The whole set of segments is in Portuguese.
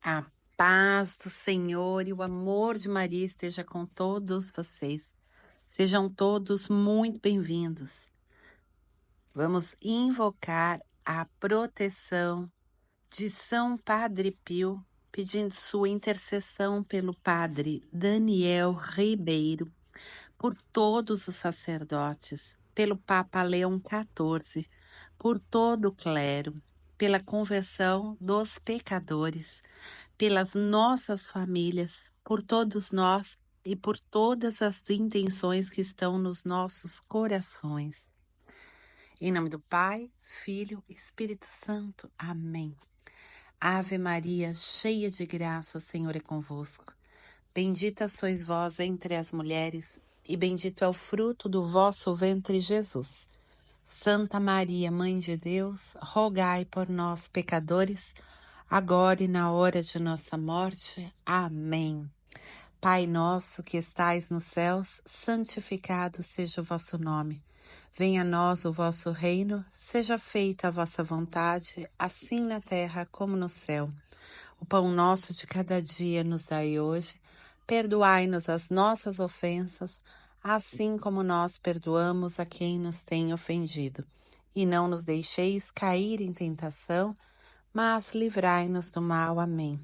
A paz do Senhor e o amor de Maria esteja com todos vocês. Sejam todos muito bem-vindos. Vamos invocar a proteção de São Padre Pio, pedindo sua intercessão pelo Padre Daniel Ribeiro, por todos os sacerdotes, pelo Papa Leão XIV, por todo o clero, pela conversão dos pecadores, pelas nossas famílias, por todos nós e por todas as intenções que estão nos nossos corações. Em nome do Pai, Filho e Espírito Santo. Amém. Ave Maria, cheia de graça, o Senhor é convosco. Bendita sois vós entre as mulheres, e bendito é o fruto do vosso ventre, Jesus. Santa Maria, Mãe de Deus, rogai por nós, pecadores, agora e na hora de nossa morte. Amém. Pai nosso que estais nos céus, santificado seja o vosso nome. Venha a nós o vosso reino, seja feita a vossa vontade, assim na terra como no céu. O pão nosso de cada dia nos dai hoje. Perdoai-nos as nossas ofensas, assim como nós perdoamos a quem nos tem ofendido. E não nos deixeis cair em tentação, mas livrai-nos do mal. Amém.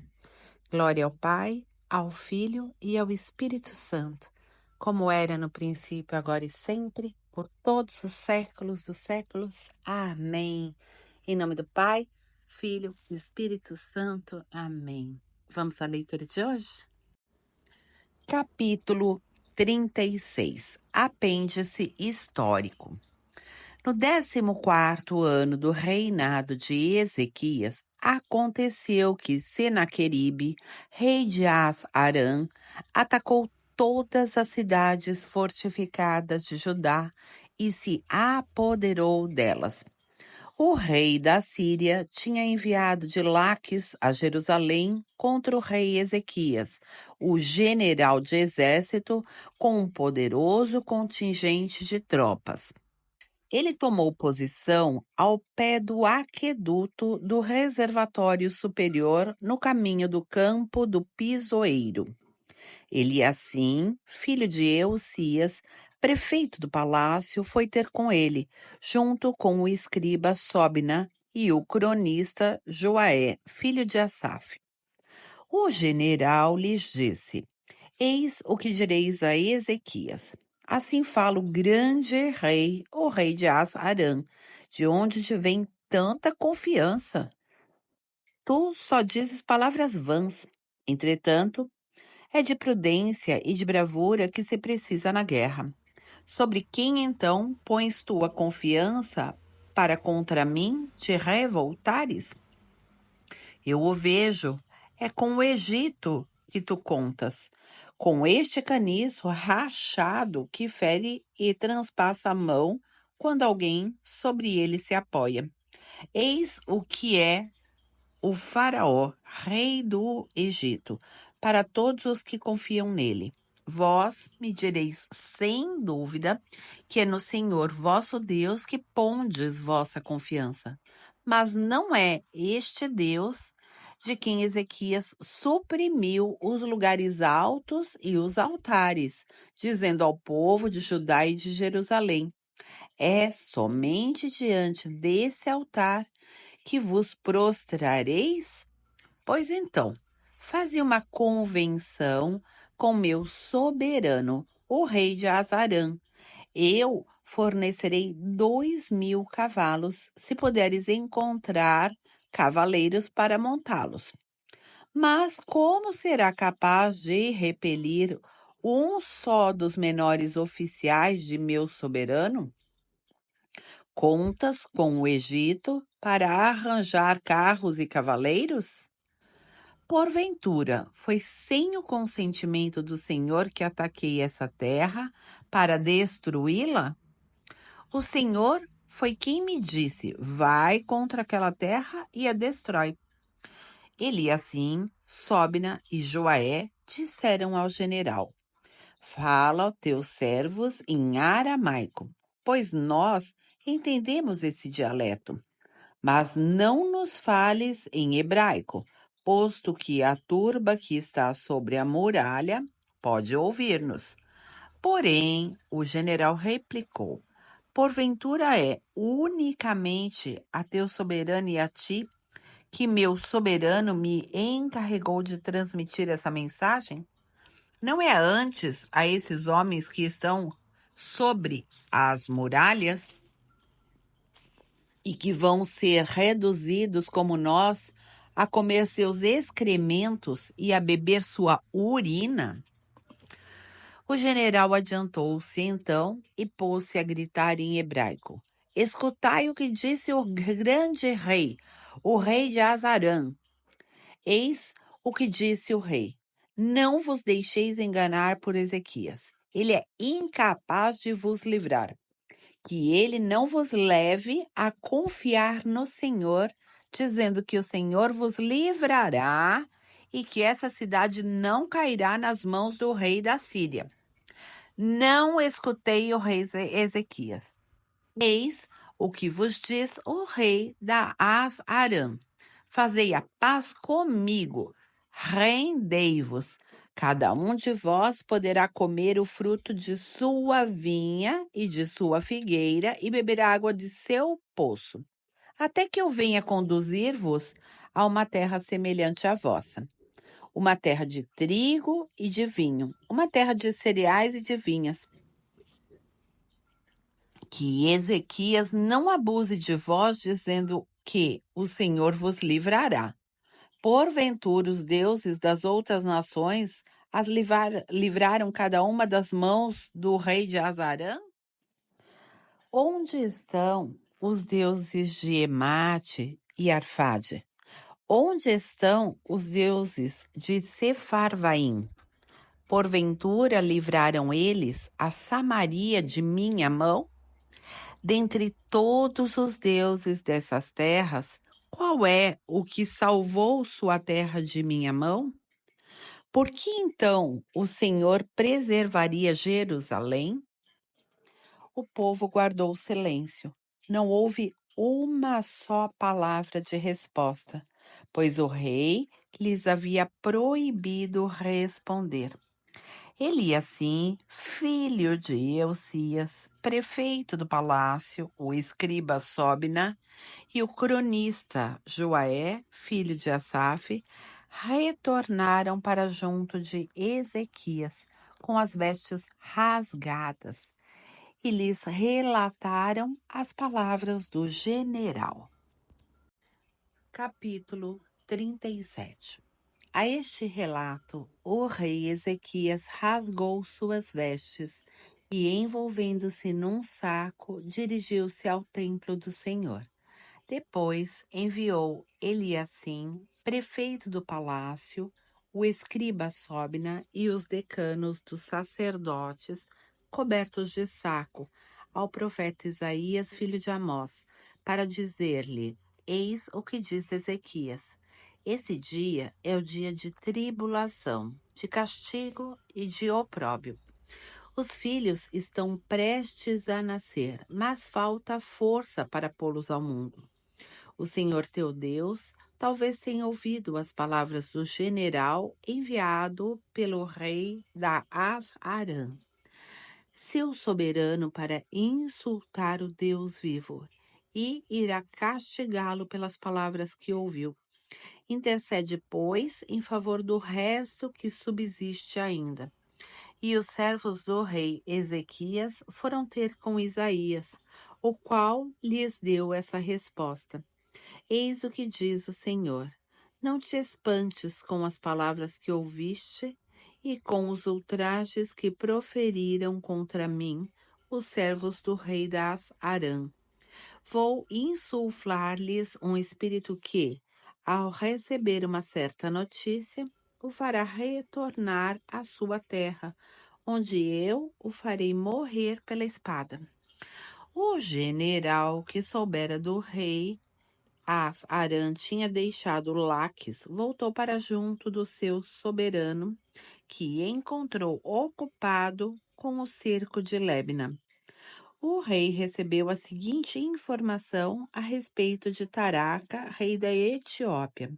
Glória ao Pai, ao Filho e ao Espírito Santo, como era no princípio, agora e sempre, por todos os séculos dos séculos. Amém. Em nome do Pai, Filho e Espírito Santo. Amém. Vamos à leitura de hoje? Capítulo 36. Apêndice histórico. No 14º ano do reinado de Ezequias, aconteceu que Senaqueribe, rei de As-Aram, atacou todas as cidades fortificadas de Judá e se apoderou delas. O rei da Síria tinha enviado de Laques a Jerusalém contra o rei Ezequias, o general de exército, com um poderoso contingente de tropas. Ele tomou posição ao pé do aqueduto do reservatório superior no caminho do campo do pisoeiro. Eliassim, filho de Eucias, prefeito do palácio, foi ter com ele, junto com o escriba Sobna e o cronista Joaé, filho de Asaf. O general lhes disse: Eis o que direis a Ezequias. Assim fala o grande rei, o rei de As-Aram, de onde te vem tanta confiança. Tu só dizes palavras vãs. Entretanto, é de prudência e de bravura que se precisa na guerra. Sobre quem então pões tua confiança para contra mim te revoltares? Eu o vejo, é com o Egito que tu contas, com este caniço rachado que fere e transpassa a mão quando alguém sobre ele se apoia. Eis o que é o faraó, rei do Egito, para todos os que confiam nele. Vós me direis sem dúvida que é no Senhor vosso Deus que pondes vossa confiança. Mas não é este Deus de quem Ezequias suprimiu os lugares altos e os altares, dizendo ao povo de Judá e de Jerusalém: é somente diante desse altar que vos prostrareis? Pois então, faze uma convenção com meu soberano, o rei de Azarã. Eu fornecerei 2.000 cavalos, se puderes encontrar cavaleiros para montá-los. Mas como será capaz de repelir um só dos menores oficiais de meu soberano? Contas com o Egito para arranjar carros e cavaleiros? Porventura, foi sem o consentimento do Senhor que ataquei essa terra para destruí-la? O Senhor foi quem me disse: vai contra aquela terra e a destrói. Eliassim, Sobna e Joaé disseram ao general: fala aos teus servos em aramaico, pois nós entendemos esse dialeto. Mas não nos fales em hebraico, posto que a turba que está sobre a muralha pode ouvir-nos. Porém, o general replicou: porventura é unicamente a teu soberano e a ti que meu soberano me encarregou de transmitir essa mensagem? Não é antes a esses homens que estão sobre as muralhas e que vão ser reduzidos como nós a comer seus excrementos e a beber sua urina? O general adiantou-se então e pôs-se a gritar em hebraico: escutai o que disse o grande rei, o rei de Azarã. Eis o que disse o rei: não vos deixeis enganar por Ezequias. Ele é incapaz de vos livrar. Que ele não vos leve a confiar no Senhor, dizendo que o Senhor vos livrará e que essa cidade não cairá nas mãos do rei da Síria. Não escutei o rei Ezequias. Eis o que vos diz o rei da Aram. Fazei a paz comigo, rendei-vos. Cada um de vós poderá comer o fruto de sua vinha e de sua figueira e beber água de seu poço, até que eu venha conduzir-vos a uma terra semelhante à vossa, uma terra de trigo e de vinho, uma terra de cereais e de vinhas. Que Ezequias não abuse de vós, dizendo que o Senhor vos livrará. Porventura, os deuses das outras nações as livraram cada uma das mãos do rei de Azarã? Onde estão os deuses de Emate e Arfade? Onde estão os deuses de Sefarvaim? Porventura livraram eles a Samaria de minha mão? Dentre todos os deuses dessas terras, qual é o que salvou sua terra de minha mão? Por que então o Senhor preservaria Jerusalém? O povo guardou silêncio. Não houve uma só palavra de resposta, pois o rei lhes havia proibido responder. Eliasim, filho de Elcias, prefeito do palácio, o escriba Sobna e o cronista Joaé, filho de Asaf, retornaram para junto de Ezequias com as vestes rasgadas e lhes relataram as palavras do general. Capítulo 37. A este relato, o rei Ezequias rasgou suas vestes e, envolvendo-se num saco, dirigiu-se ao templo do Senhor. Depois enviou Eliasim, prefeito do palácio, o escriba Sobna e os decanos dos sacerdotes, cobertos de saco, ao profeta Isaías, filho de Amós, para dizer-lhe: eis o que diz Ezequias. Esse dia é o dia de tribulação, de castigo e de opróbrio. Os filhos estão prestes a nascer, mas falta força para pô-los ao mundo. O Senhor teu Deus talvez tenha ouvido as palavras do general enviado pelo rei da As-Arã, seu soberano, para insultar o Deus vivo, e irá castigá-lo pelas palavras que ouviu. Intercede, pois, em favor do resto que subsiste ainda. E os servos do rei Ezequias foram ter com Isaías, o qual lhes deu essa resposta. Eis o que diz o Senhor: não te espantes com as palavras que ouviste e com os ultrajes que proferiram contra mim os servos do rei das Arã. Vou insuflar-lhes um espírito que, ao receber uma certa notícia, o fará retornar à sua terra, onde eu o farei morrer pela espada. O general que soubera do rei As-Arã tinha deixado Laques, voltou para junto do seu soberano, que encontrou ocupado com o cerco de Lebna. O rei recebeu a seguinte informação a respeito de Taraca, rei da Etiópia.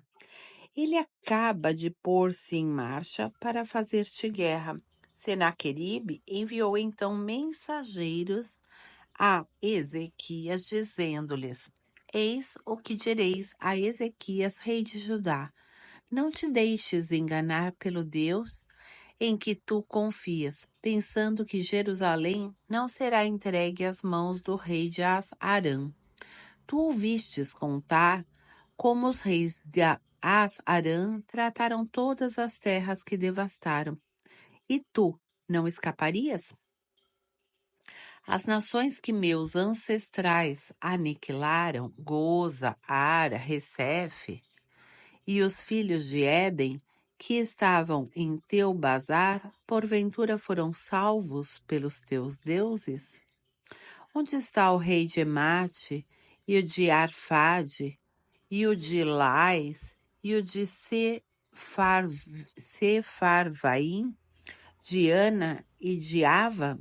Ele acaba de pôr-se em marcha para fazer-te guerra. Senaqueribe enviou então mensageiros a Ezequias, dizendo-lhes: Eis o que direis a Ezequias, rei de Judá: Não te deixes enganar pelo Deus em que tu confias, pensando que Jerusalém não será entregue às mãos do rei de As-Arã. Tu ouvistes contar como os reis de As-Arã trataram todas as terras que devastaram, e tu não escaparias? As nações que meus ancestrais aniquilaram, Goza, Ara, Recefe, e os filhos de Éden, que estavam em teu bazar, porventura foram salvos pelos teus deuses? Onde está o rei de Emate, e o de Arfade, e o de Lais, e o de Sefarvaim, de Ana e de Ava?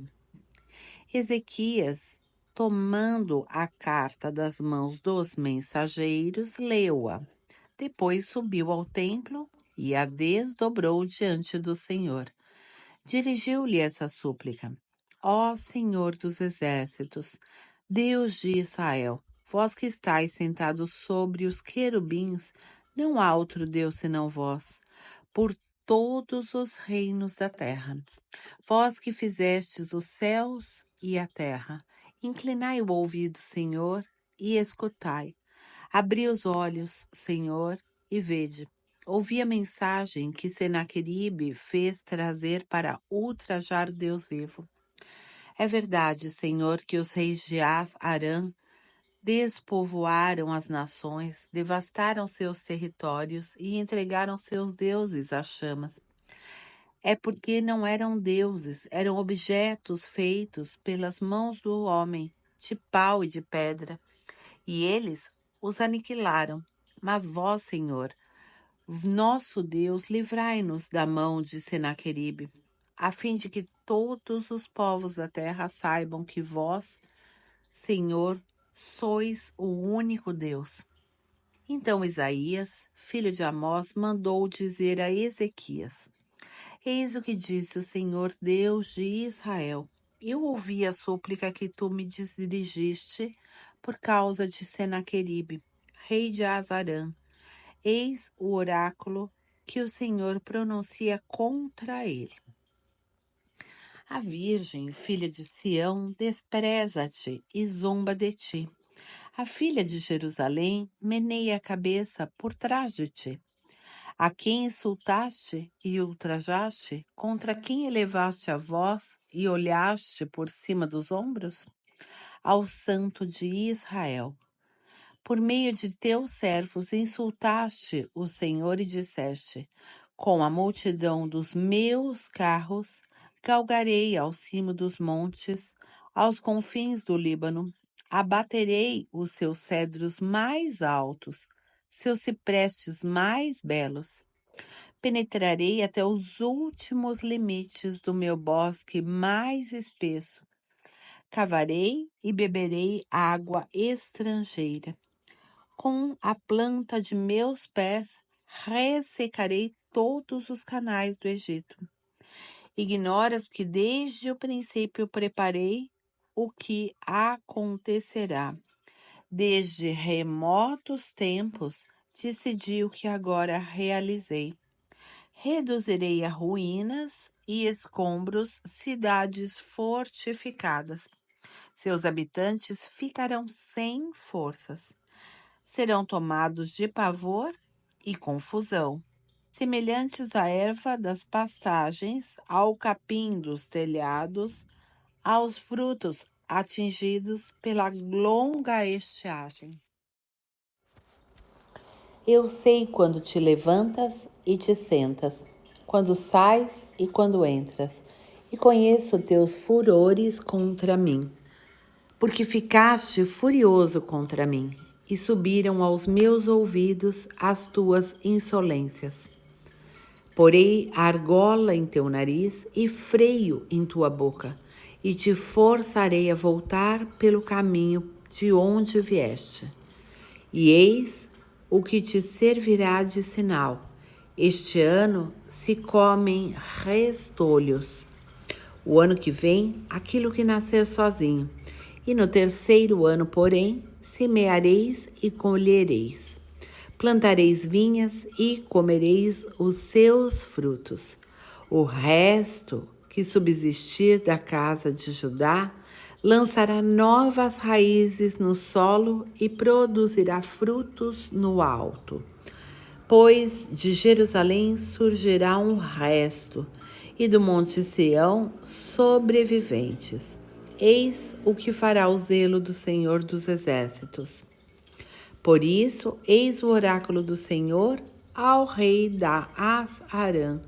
Ezequias, tomando a carta das mãos dos mensageiros, leu-a. Depois subiu ao templo e a desdobrou diante do Senhor. Dirigiu-lhe essa súplica: Ó Senhor dos exércitos, Deus de Israel, vós que estáis sentados sobre os querubins, não há outro Deus senão vós, por todos os reinos da terra. Vós que fizestes os céus e a terra, inclinai o ouvido, Senhor, e escutai. Abri os olhos, Senhor, e vede. Ouvi a mensagem que Senaqueribe fez trazer para ultrajar o Deus vivo. É verdade, Senhor, que os reis de As-Arã despovoaram as nações, devastaram seus territórios e entregaram seus deuses às chamas. É porque não eram deuses, eram objetos feitos pelas mãos do homem, de pau e de pedra, e eles os aniquilaram. Mas vós, Senhor, nosso Deus, livrai-nos da mão de Senaqueribe, a fim de que todos os povos da terra saibam que vós, Senhor, sois o único Deus. Então Isaías, filho de Amós, mandou dizer a Ezequias: Eis o que disse o Senhor Deus de Israel. Eu ouvi a súplica que tu me dirigiste por causa de Senaqueribe, rei de Azarã. Eis o oráculo que o Senhor pronuncia contra ele. A Virgem, filha de Sião, despreza-te e zomba de ti. A filha de Jerusalém meneia a cabeça por trás de ti. A quem insultaste e ultrajaste, contra quem elevaste a voz e olhaste por cima dos ombros? Ao Santo de Israel. Por meio de teus servos insultaste o Senhor e disseste: Com a multidão dos meus carros, galgarei ao cimo dos montes, aos confins do Líbano, abaterei os seus cedros mais altos, seus ciprestes mais belos. Penetrarei até os últimos limites do meu bosque mais espesso. Cavarei e beberei água estrangeira. Com a planta de meus pés, ressecarei todos os canais do Egito. Ignoras que desde o princípio preparei o que acontecerá. Desde remotos tempos, decidi o que agora realizei. Reduzirei a ruínas e escombros cidades fortificadas. Seus habitantes ficarão sem forças. Serão tomados de pavor e confusão, semelhantes à erva das pastagens, ao capim dos telhados, aos frutos atingidos pela longa estiagem. Eu sei quando te levantas e te sentas, quando sais e quando entras, e conheço teus furores contra mim, porque ficaste furioso contra mim, e subiram aos meus ouvidos as tuas insolências. Porei argola em teu nariz e freio em tua boca, e te forçarei a voltar pelo caminho de onde vieste. E eis o que te servirá de sinal. Este ano se comem restolhos. O ano que vem, aquilo que nascer sozinho. E no terceiro ano, porém, semeareis e colhereis. Plantareis vinhas e comereis os seus frutos. O resto que subsistir da casa de Judá lançará novas raízes no solo e produzirá frutos no alto. Pois de Jerusalém surgirá um resto, e do monte Sião sobreviventes. Eis o que fará o zelo do Senhor dos Exércitos. Por isso, eis o oráculo do Senhor ao rei da As-Arã.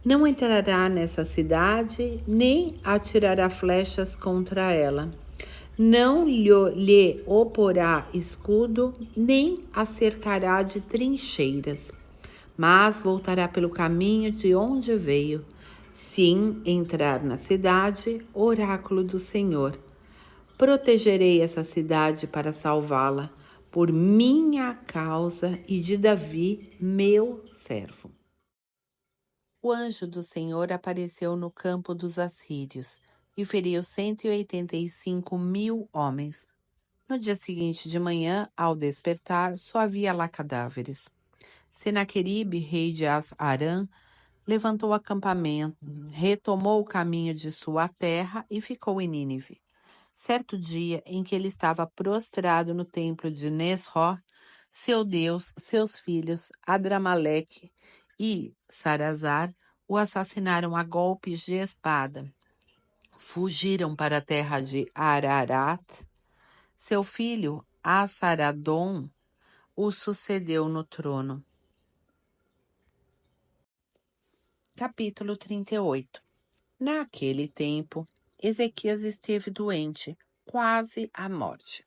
Não entrará nessa cidade, nem atirará flechas contra ela. Não lhe oporá escudo, nem a cercará de trincheiras, mas voltará pelo caminho de onde veio. Sim, entrar na cidade, oráculo do Senhor. Protegerei essa cidade para salvá-la, por minha causa e de Davi, meu servo. O anjo do Senhor apareceu no campo dos assírios e feriu 185.000 homens. No dia seguinte de manhã, ao despertar, só havia lá cadáveres. Senaqueribe, rei de As-Arã, levantou acampamento, retomou o caminho de sua terra e ficou em Nínive. Certo dia em que ele estava prostrado no templo de Nesró, seu Deus, seus filhos, Adramaleque e Sarazar, o assassinaram a golpes de espada. Fugiram para a terra de Ararat. Seu filho, Assaradom, o sucedeu no trono. Capítulo 38. Naquele tempo, Ezequias esteve doente, quase à morte.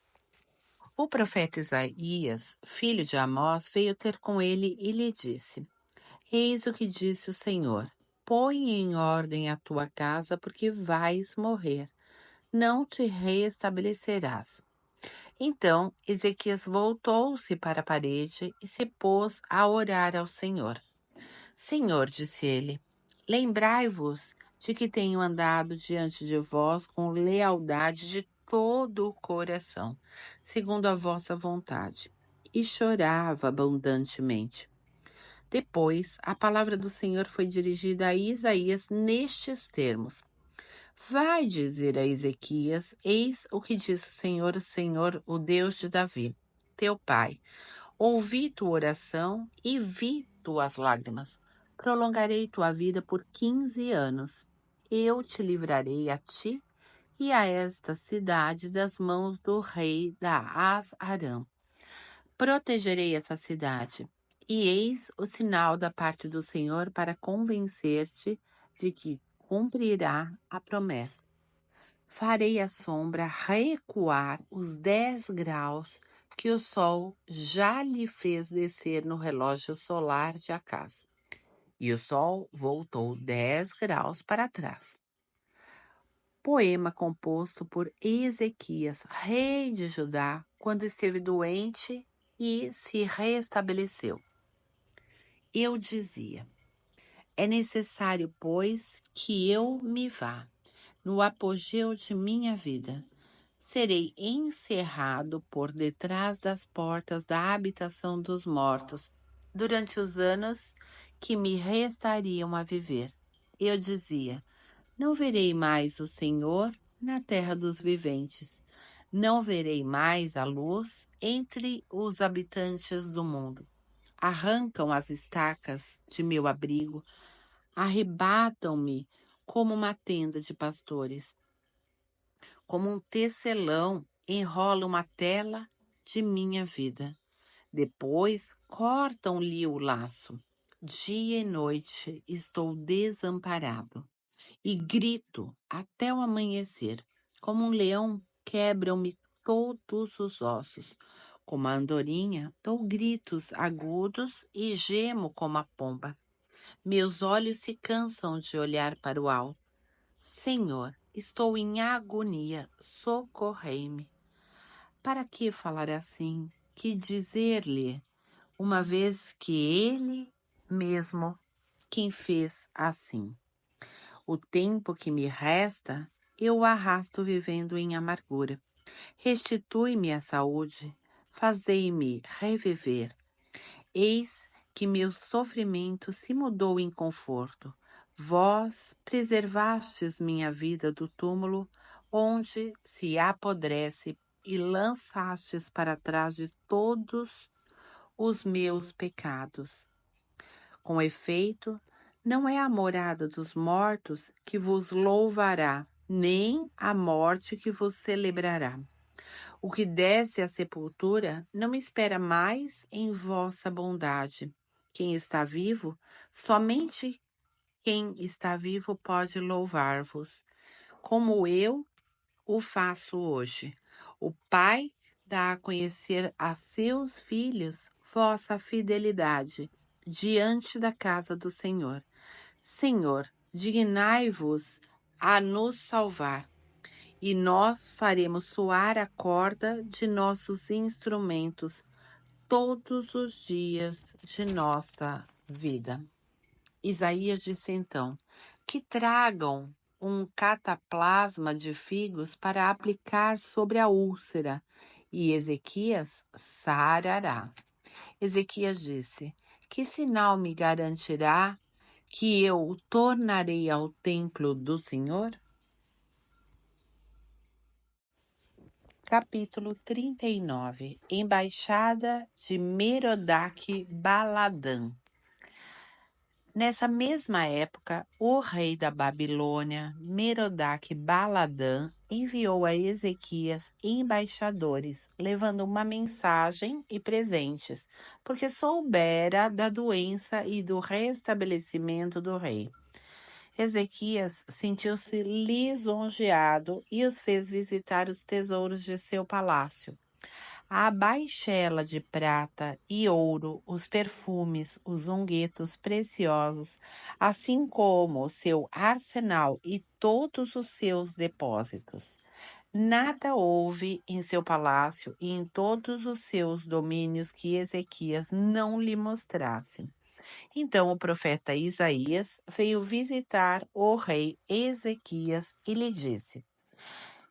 O profeta Isaías, filho de Amós, veio ter com ele e lhe disse: Eis o que disse o Senhor: Põe em ordem a tua casa, porque vais morrer. Não te reestabelecerás. Então Ezequias voltou-se para a parede e se pôs a orar ao Senhor. Senhor, disse ele, lembrai-vos de que tenho andado diante de vós com lealdade de todo o coração, segundo a vossa vontade. E chorava abundantemente. Depois, a palavra do Senhor foi dirigida a Isaías nestes termos. Vai dizer a Ezequias, eis o que diz o Senhor, o Deus de Davi, teu pai. Ouvi tua oração e vi tuas lágrimas. Prolongarei tua vida por 15 anos. Eu te livrarei a ti e a esta cidade das mãos do rei da As-Arã. Protegerei essa cidade. E eis o sinal da parte do Senhor para convencer-te de que cumprirá a promessa. Farei a sombra recuar os 10 graus que o sol já lhe fez descer no relógio solar de Acás. E o sol voltou 10 graus para trás. Poema composto por Ezequias, rei de Judá, quando esteve doente e se restabeleceu. Eu dizia: é necessário, pois, que eu me vá, no apogeu de minha vida. Serei encerrado por detrás das portas da habitação dos mortos, durante os anos que me restariam a viver. Eu dizia: não verei mais o Senhor na terra dos viventes. Não verei mais a luz entre os habitantes do mundo. Arrancam as estacas de meu abrigo, arrebatam-me como uma tenda de pastores. Como um tecelão enrola uma tela de minha vida. Depois cortam-lhe o laço. Dia e noite estou desamparado. E grito até o amanhecer. Como um leão, quebram-me todos os ossos. Como a andorinha, dou gritos agudos e gemo como a pomba. Meus olhos se cansam de olhar para o alto. Senhor, estou em agonia, socorrei-me. Para que falar assim? Que dizer-lhe? uma vez que Ele mesmo quem fez assim. O tempo que me resta, eu o arrasto vivendo em amargura. Restitui-me a saúde, fazei-me reviver. Eis que meu sofrimento se mudou em conforto. Vós preservastes minha vida do túmulo, onde se apodrece, e lançastes para trás de todos os meus pecados. Com efeito, não é a morada dos mortos que vos louvará, nem a morte que vos celebrará. O que desce à sepultura não espera mais em vossa bondade. Quem está vivo, somente quem está vivo pode louvar-vos, como eu o faço hoje. O Pai dá a conhecer a seus filhos vossa fidelidade diante da casa do Senhor. Senhor, dignai-vos a nos salvar, e nós faremos soar a corda de nossos instrumentos todos os dias de nossa vida. Isaías disse então: que tragam um cataplasma de figos para aplicar sobre a úlcera, e Ezequias sarará. Ezequias disse: que sinal me garantirá que eu o tornarei ao templo do Senhor? Capítulo 39. Embaixada de Merodach-Baladã. Nessa mesma época, o rei da Babilônia, Merodach-Baladã, enviou a Ezequias embaixadores, levando uma mensagem e presentes, porque soubera da doença e do restabelecimento do rei. Ezequias sentiu-se lisonjeado e os fez visitar os tesouros de seu palácio. A baixela de prata e ouro, os perfumes, os unguentos preciosos, assim como o seu arsenal e todos os seus depósitos. Nada houve em seu palácio e em todos os seus domínios que Ezequias não lhe mostrasse. Então o profeta Isaías veio visitar o rei Ezequias e lhe disse: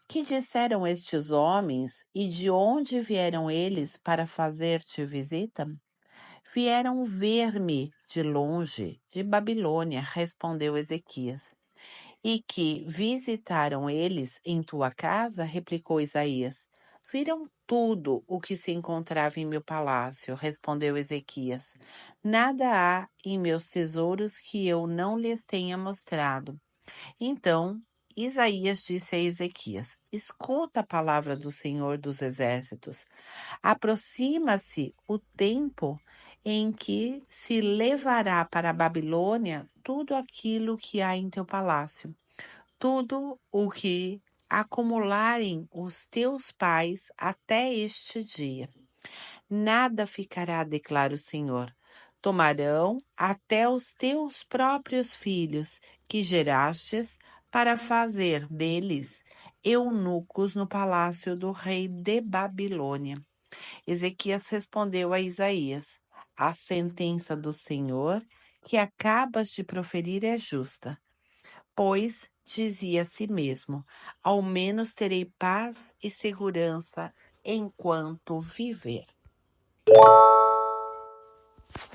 que disseram estes homens e de onde vieram eles para fazer-te visita? Vieram ver-me de longe, de Babilônia, respondeu Ezequias. E que visitaram eles em tua casa? Replicou Isaías. Viram tudo o que se encontrava em meu palácio, respondeu Ezequias. Nada há em meus tesouros que eu não lhes tenha mostrado. Então Isaías disse a Ezequias: escuta a palavra do Senhor dos Exércitos. Aproxima-se o tempo em que se levará para a Babilônia tudo aquilo que há em teu palácio, tudo o que acumularem os teus pais até este dia. Nada ficará, declara o Senhor. Tomarão até os teus próprios filhos, que gerastes, para fazer deles eunucos no palácio do rei de Babilônia. Ezequias respondeu a Isaías: a sentença do Senhor que acabas de proferir é justa, pois dizia a si mesmo: ao menos terei paz e segurança enquanto viver.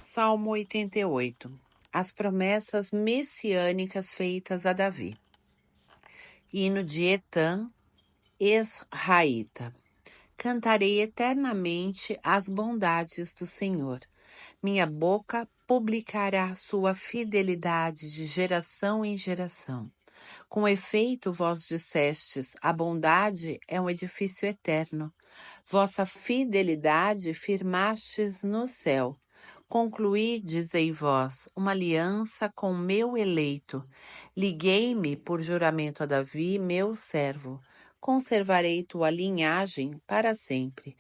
Salmo 88. As promessas messiânicas feitas a Davi. Hino de Etã, Esraíta. Cantarei eternamente as bondades do Senhor. Minha boca publicará sua fidelidade de geração em geração. Com efeito, vós dissestes: a bondade é um edifício eterno. Vossa fidelidade firmastes no céu. Concluí, dizei vós, uma aliança com meu eleito. Liguei-me por juramento a Davi, meu servo. Conservarei tua linhagem para sempre.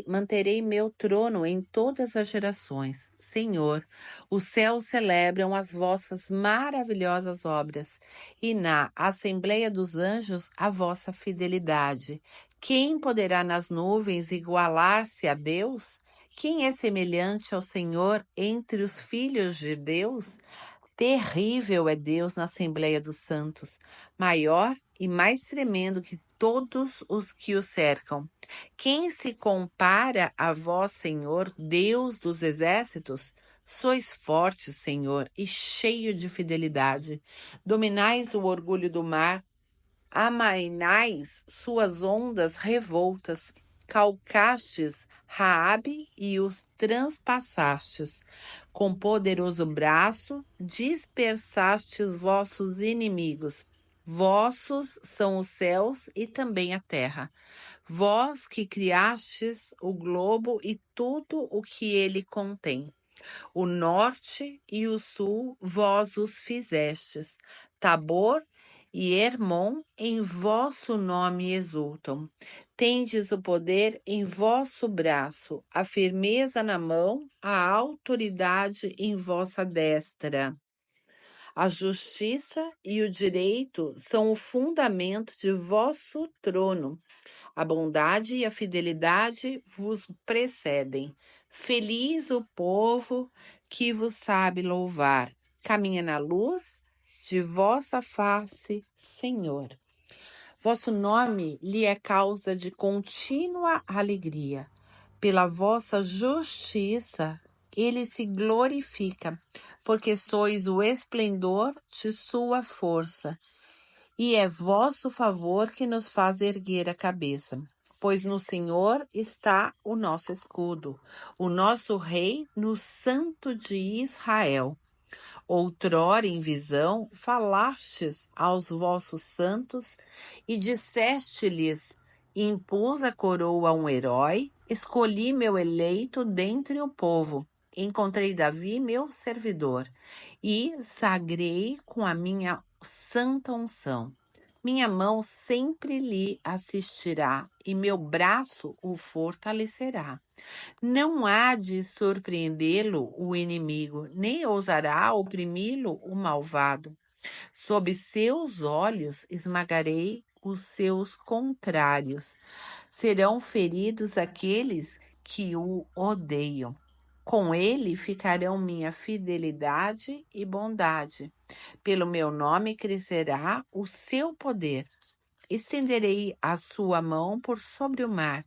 Manterei meu trono em todas as gerações. Senhor, os céus celebram as vossas maravilhosas obras, e na assembleia dos anjos a vossa fidelidade. Quem poderá nas nuvens igualar-se a Deus? Quem é semelhante ao Senhor entre os filhos de Deus? Terrível é Deus na Assembleia dos Santos, maior e mais tremendo que todos os que o cercam. Quem se compara a vós, Senhor, Deus dos exércitos? Sois fortes, Senhor, e cheio de fidelidade. Dominais o orgulho do mar, amainais suas ondas revoltas, calcastes Raabe e os transpassastes. Com poderoso braço, dispersastes vossos inimigos. Vossos são os céus e também a terra. Vós que criastes o globo e tudo o que ele contém. O norte e o sul vós os fizestes. Tabor e Hermon em vosso nome exultam. Tendes o poder em vosso braço, a firmeza na mão, a autoridade em vossa destra. A justiça e o direito são o fundamento de vosso trono. A bondade e a fidelidade vos precedem. Feliz o povo que vos sabe louvar. Caminha na luz de vossa face, Senhor. Vosso nome lhe é causa de contínua alegria. Pela vossa justiça ele se glorifica, porque sois o esplendor de sua força. E é vosso favor que nos faz erguer a cabeça. Pois no Senhor está o nosso escudo, o nosso Rei no Santo de Israel. Outrora em visão falastes aos vossos santos e disseste-lhes: impus a coroa a um herói, escolhi meu eleito dentre o povo. Encontrei Davi, meu servidor, e sagrei com a minha santa unção. Minha mão sempre lhe assistirá e meu braço o fortalecerá. Não há de surpreendê-lo o inimigo, nem ousará oprimi-lo o malvado. Sob seus olhos esmagarei os seus contrários. Serão feridos aqueles que o odeiam. Com ele ficarão minha fidelidade e bondade. Pelo meu nome crescerá o seu poder. Estenderei a sua mão por sobre o mar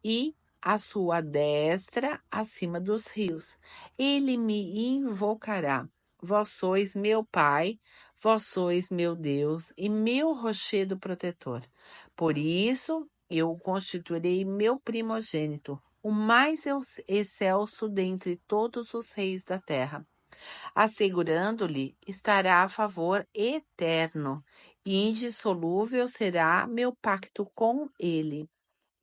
e a sua destra acima dos rios. Ele me invocará. Vós sois meu Pai, vós sois meu Deus e meu rochedo protetor. Por isso eu o constituirei meu primogênito, o mais excelso dentre todos os reis da terra. Assegurando-lhe estará a favor eterno, e indissolúvel será meu pacto com ele.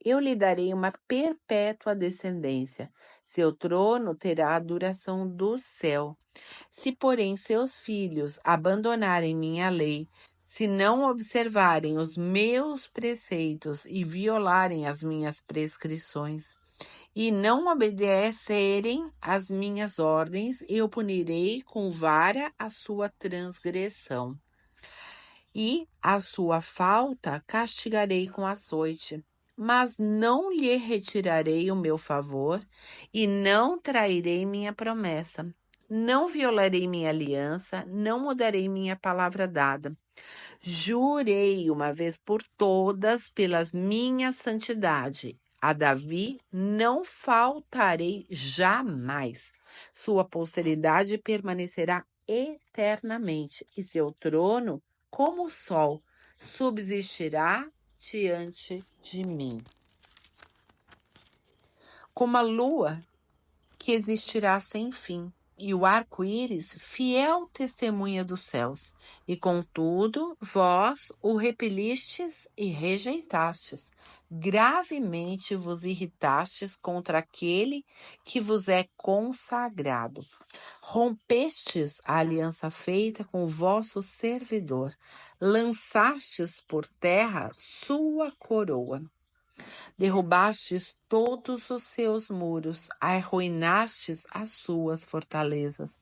Eu lhe darei uma perpétua descendência. Seu trono terá a duração do céu. Se, porém, seus filhos abandonarem minha lei, se não observarem os meus preceitos e violarem as minhas prescrições, e não obedecerem às minhas ordens, eu punirei com vara a sua transgressão. E a sua falta castigarei com açoite. Mas não lhe retirarei o meu favor e não trairei minha promessa. Não violarei minha aliança, não mudarei minha palavra dada. Jurei uma vez por todas pela minha santidade. A Davi não faltarei jamais. Sua posteridade permanecerá eternamente e seu trono, como o sol, subsistirá diante de mim. Como a lua que existirá sem fim, e o arco-íris, fiel testemunha dos céus. E contudo, vós o repelistes e rejeitastes. Gravemente vos irritastes contra aquele que vos é consagrado. Rompestes a aliança feita com o vosso servidor. Lançastes por terra sua coroa. Derrubastes todos os seus muros, arruinastes as suas fortalezas.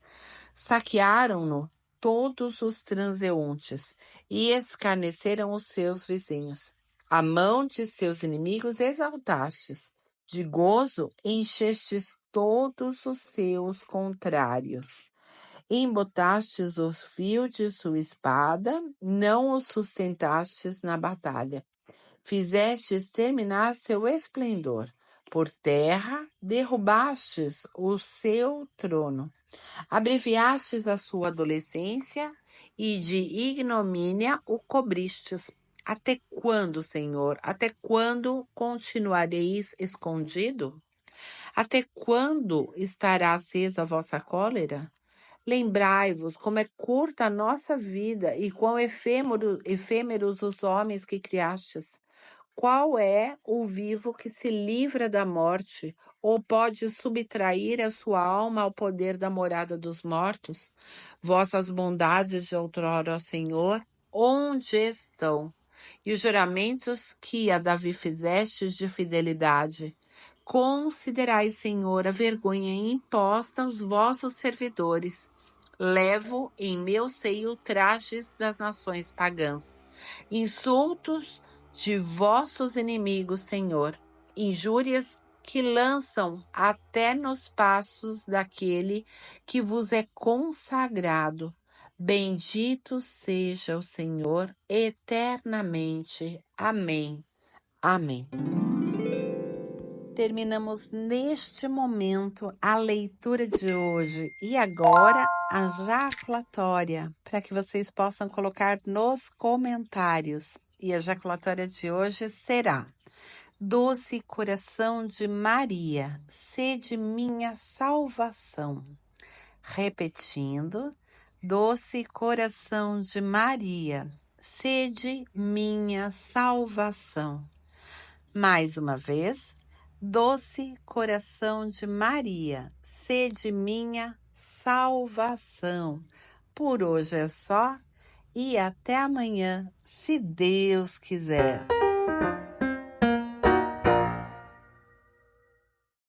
Saquearam-no todos os transeuntes e escarneceram os seus vizinhos. A mão de seus inimigos exaltastes, de gozo enchestes todos os seus contrários. Embotastes o fio de sua espada, não o sustentastes na batalha. Fizestes terminar seu esplendor. Por terra derrubastes o seu trono. Abreviastes a sua adolescência e de ignomínia o cobristes. Até quando, Senhor? Até quando continuareis escondido? Até quando estará acesa a vossa cólera? Lembrai-vos como é curta a nossa vida e quão efêmeros os homens que criastes. Qual é o vivo que se livra da morte, ou pode subtrair a sua alma ao poder da morada dos mortos? Vossas bondades de outrora, ó Senhor, onde estão? E os juramentos que a Davi fizestes de fidelidade? Considerai, Senhor, a vergonha imposta aos vossos servidores. Levo em meu seio trajes das nações pagãs. Insultos de vossos inimigos, Senhor, injúrias que lançam até nos passos daquele que vos é consagrado. Bendito seja o Senhor eternamente. Amém. Amém. Terminamos neste momento a leitura de hoje e agora a jaculatória, para que vocês possam colocar nos comentários. E a jaculatória de hoje será: Doce coração de Maria, sede minha salvação. Repetindo: Doce coração de Maria, sede minha salvação. Mais uma vez: Doce coração de Maria, sede minha salvação. Por hoje é só e até amanhã, se Deus quiser.